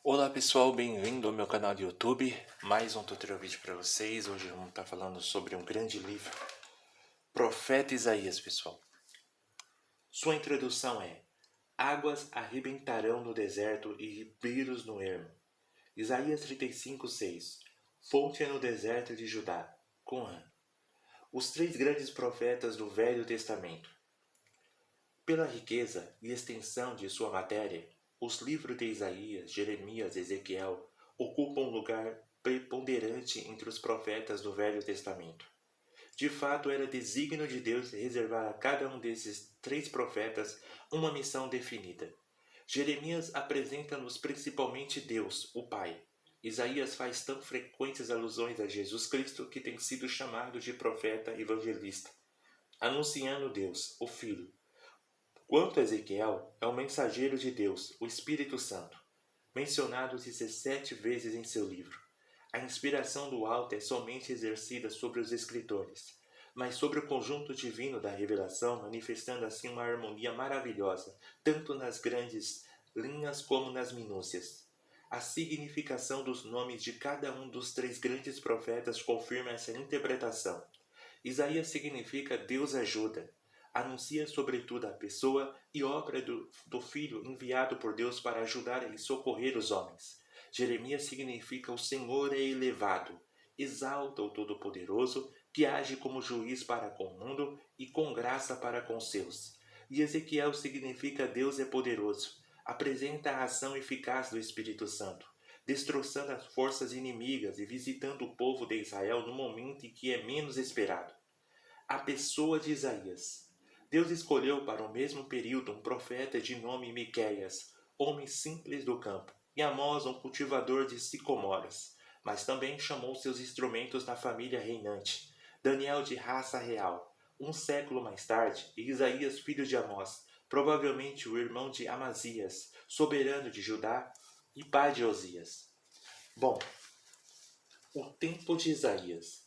Olá pessoal, bem-vindo ao meu canal do YouTube, mais um tutorial vídeo para vocês. Hoje vamos estar falando sobre um grande livro, Profeta Isaías, pessoal. Sua introdução é: águas arrebentarão no deserto e ribeiros no ermo. Isaías 35:6. Fonte é no deserto de Judá, Qumran. Os três grandes profetas do Velho Testamento. Pela riqueza e extensão de sua matéria, os livros de Isaías, Jeremias e Ezequiel ocupam um lugar preponderante entre os profetas do Velho Testamento. De fato, era desígnio de Deus reservar a cada um desses três profetas uma missão definida. Jeremias apresenta-nos principalmente Deus, o Pai. Isaías faz tão frequentes alusões a Jesus Cristo que tem sido chamado de profeta evangelista, anunciando Deus, o Filho. Quanto a Ezequiel, é o mensageiro de Deus, o Espírito Santo, mencionado 17 vezes em seu livro. A inspiração do alto é somente exercida sobre os escritores, mas sobre o conjunto divino da revelação, manifestando assim uma harmonia maravilhosa, tanto nas grandes linhas como nas minúcias. A significação dos nomes de cada um dos três grandes profetas confirma essa interpretação. Isaías significa Deus ajuda. Anuncia sobretudo a pessoa e obra do Filho enviado por Deus para ajudar e socorrer os homens. Jeremias significa o Senhor é elevado, exalta o Todo-Poderoso, que age como juiz para com o mundo e com graça para com os seus. E Ezequiel significa Deus é poderoso, apresenta a ação eficaz do Espírito Santo, destroçando as forças inimigas e visitando o povo de Israel no momento em que é menos esperado. A pessoa de Isaías. Deus escolheu para o mesmo período um profeta de nome Miqueias, homem simples do campo, e Amós, um cultivador de sicomoras, mas também chamou seus instrumentos na família reinante, Daniel de raça real, um século mais tarde, e Isaías, filho de Amós, provavelmente o irmão de Amazias, soberano de Judá e pai de Osias. Bom, o tempo de Isaías.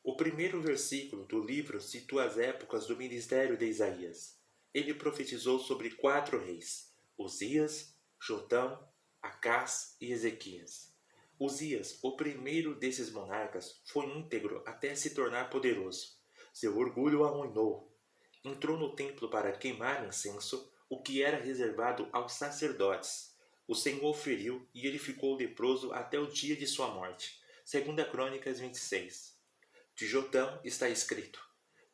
O primeiro versículo do livro situa as épocas do ministério de Isaías. Ele profetizou sobre 4 reis: Uzias, Jotão, Acás e Ezequias. Uzias, o primeiro desses monarcas, foi íntegro até se tornar poderoso. Seu orgulho o arruinou. Entrou no templo para queimar incenso, o que era reservado aos sacerdotes. O Senhor feriu e ele ficou leproso até o dia de sua morte. 2 Crônicas 26. De Jotão está escrito: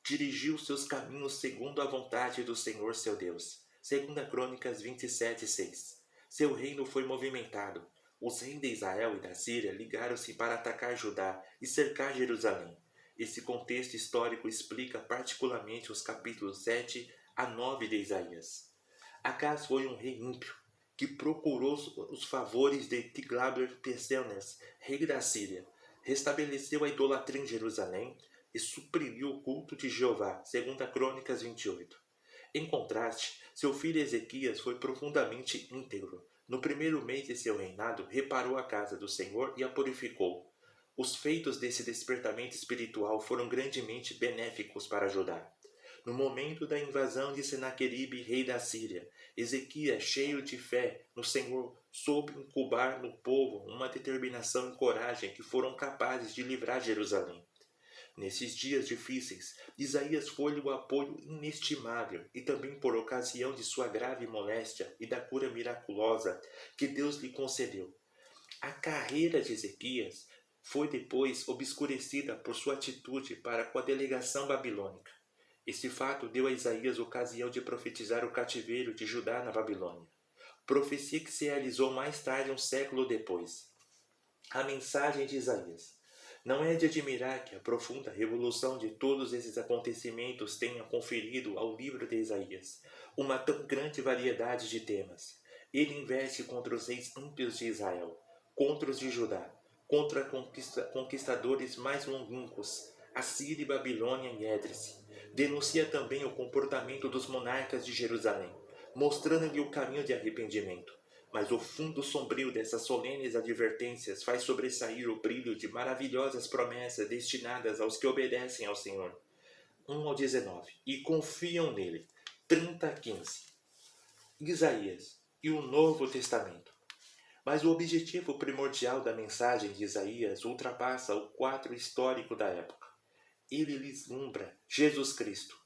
dirigiu seus caminhos segundo a vontade do Senhor seu Deus. 2 Crônicas 27:6. Seu reino foi movimentado. Os reis de Israel e da Síria ligaram-se para atacar Judá e cercar Jerusalém. Esse contexto histórico explica particularmente os capítulos 7 a 9 de Isaías. Acás foi um rei ímpio, que procurou os favores de Tiglat-Pileser, rei da Síria. Restabeleceu a idolatria em Jerusalém e suprimiu o culto de Jeová, 2 Crônicas 28. Em contraste, seu filho Ezequias foi profundamente íntegro. No primeiro mês de seu reinado, reparou a casa do Senhor e a purificou. Os feitos desse despertamento espiritual foram grandemente benéficos para Judá. No momento da invasão de Senaqueribe, rei da Síria, Ezequias, cheio de fé no Senhor, soube incubar no povo uma determinação e coragem que foram capazes de livrar Jerusalém. Nesses dias difíceis, Isaías foi-lhe o apoio inestimável e também por ocasião de sua grave moléstia e da cura miraculosa que Deus lhe concedeu. A carreira de Ezequias foi depois obscurecida por sua atitude para com a delegação babilônica. Este fato deu a Isaías ocasião de profetizar o cativeiro de Judá na Babilônia, profecia que se realizou mais tarde, um século depois. A mensagem de Isaías. Não é de admirar que a profunda revolução de todos esses acontecimentos tenha conferido ao livro de Isaías uma tão grande variedade de temas. Ele investe contra os reis ímpios de Israel, contra os de Judá, contra conquistadores mais longínquos, Assíria, Babilônia e Édrese. Denuncia também o comportamento dos monarcas de Jerusalém, mostrando-lhe o caminho de arrependimento. Mas o fundo sombrio dessas solenes advertências faz sobressair o brilho de maravilhosas promessas destinadas aos que obedecem ao Senhor. 1-19. E confiam nele. 30-15. Isaías e o Novo Testamento. Mas o objetivo primordial da mensagem de Isaías ultrapassa o quadro histórico da época. Ele vislumbra Jesus Cristo.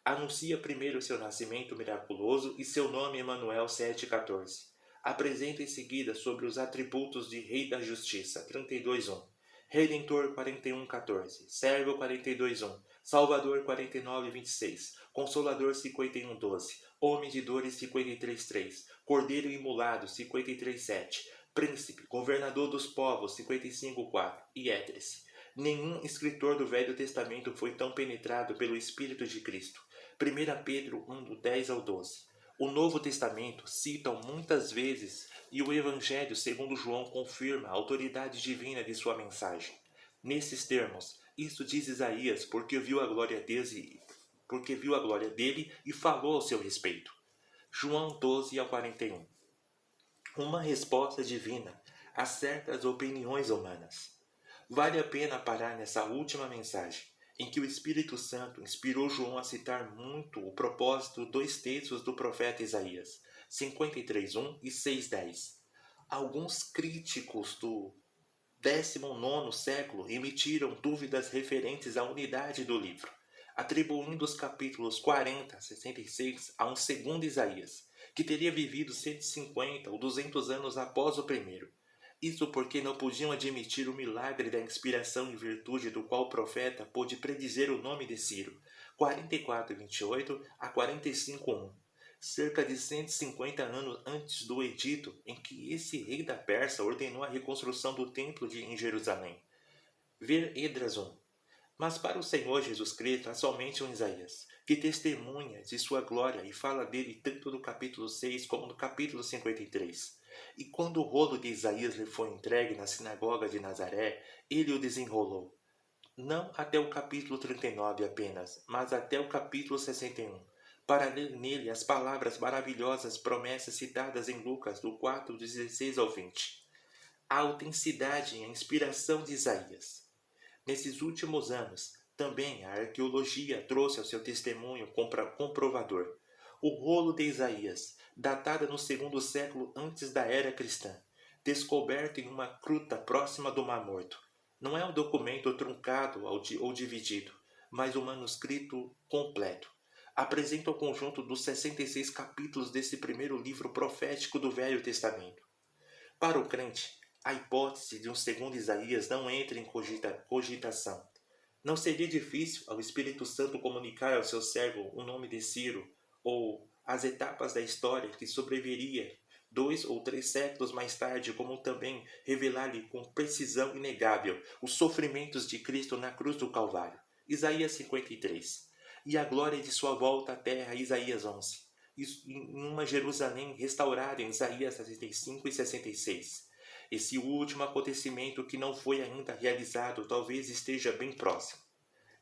Anuncia primeiro seu nascimento miraculoso e seu nome Emanuel 7,14. Apresenta em seguida sobre os atributos de Rei da Justiça 32,1. Redentor 41,14. Servo 42,1. Salvador 49,26. Consolador 51,12. Homem de dores 53,3. Cordeiro imolado 53,7. Príncipe, governador dos povos 55,4. E Édrese. Nenhum escritor do Velho Testamento foi tão penetrado pelo Espírito de Cristo. 1 Pedro 1, do 10 ao 12. O Novo Testamento cita muitas vezes e o Evangelho segundo João confirma a autoridade divina de sua mensagem. Nesses termos, isso diz Isaías porque viu a glória dele e falou ao seu respeito. João 12 ao 41. Uma resposta divina a certas opiniões humanas. Vale a pena parar nessa última mensagem, em que o Espírito Santo inspirou João a citar muito o propósito dos textos do profeta Isaías, 53:1 e 6:10. Alguns críticos do 19º século emitiram dúvidas referentes à unidade do livro, atribuindo os capítulos 40 a 66 a um segundo Isaías, que teria vivido 150 ou 200 anos após o primeiro. Isso porque não podiam admitir o milagre da inspiração em virtude do qual o profeta pôde predizer o nome de Ciro, 44:28 a 45:1, cerca de 150 anos antes do edito em que esse rei da Pérsia ordenou a reconstrução do templo em Jerusalém. Ver Esdras 1. Mas para o Senhor Jesus Cristo há somente um Isaías, que testemunha de sua glória e fala dele tanto no capítulo 6 como no capítulo 53. E quando o rolo de Isaías lhe foi entregue na sinagoga de Nazaré, ele o desenrolou. Não até o capítulo 39 apenas, mas até o capítulo 61, para ler nele as palavras maravilhosas promessas citadas em Lucas, do 4, 16 ao 20. A autenticidade e a inspiração de Isaías. Nesses últimos anos, também a arqueologia trouxe ao seu testemunho comprovador. O rolo de Isaías, datada no 2º século antes da era cristã, descoberto em uma gruta próxima do Mar Morto. Não é um documento truncado ou dividido, mas um manuscrito completo. Apresenta o conjunto dos 66 capítulos desse primeiro livro profético do Velho Testamento. Para o crente, a hipótese de um segundo Isaías não entra em cogitação. Não seria difícil ao Espírito Santo comunicar ao seu servo o nome de Ciro, ou as etapas da história que sobreviria 2 ou 3 séculos mais tarde, como também revelar-lhe com precisão inegável os sofrimentos de Cristo na cruz do Calvário, Isaías 53, e a glória de sua volta à terra, Isaías 11, e uma Jerusalém restaurada em Isaías 65 e 66. Esse último acontecimento que não foi ainda realizado talvez esteja bem próximo.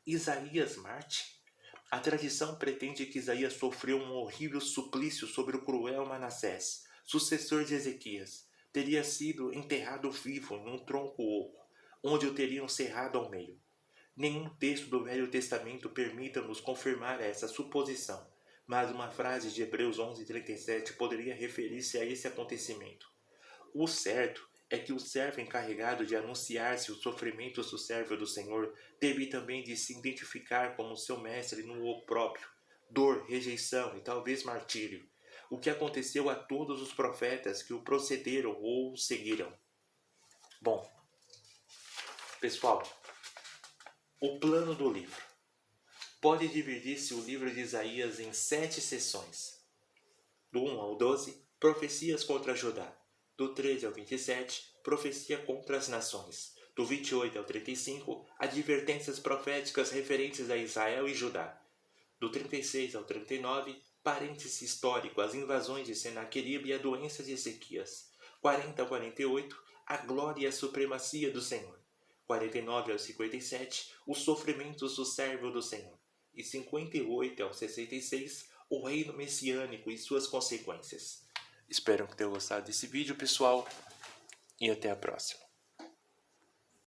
Isaías Marte? A tradição pretende que Isaías sofreu um horrível suplício sobre o cruel Manassés, sucessor de Ezequias. Teria sido enterrado vivo em um tronco oco, onde o teriam cerrado ao meio. Nenhum texto do Velho Testamento permita-nos confirmar essa suposição, mas uma frase de Hebreus 11:37 poderia referir-se a esse acontecimento. O certo é que o servo encarregado de anunciar-se os sofrimentos do servo do Senhor teve também de se identificar como seu mestre no opróbrio, dor, rejeição e talvez martírio, o que aconteceu a todos os profetas que o procederam ou o seguiram. Bom, pessoal, o plano do livro. Pode dividir-se o livro de Isaías em 7 sessões. Do 1 ao 12, profecias contra Judá. Do 13 ao 27, profecia contra as nações. Do 28 ao 35, advertências proféticas referentes a Israel e Judá. Do 36 ao 39, parêntese histórico, as invasões de Senaqueribe e a doença de Ezequias. 40 ao 48, a glória e a supremacia do Senhor. 49 ao 57, os sofrimentos do servo do Senhor. E 58 ao 66, o reino messiânico e suas consequências. Espero que tenham gostado desse vídeo, pessoal, e até a próxima.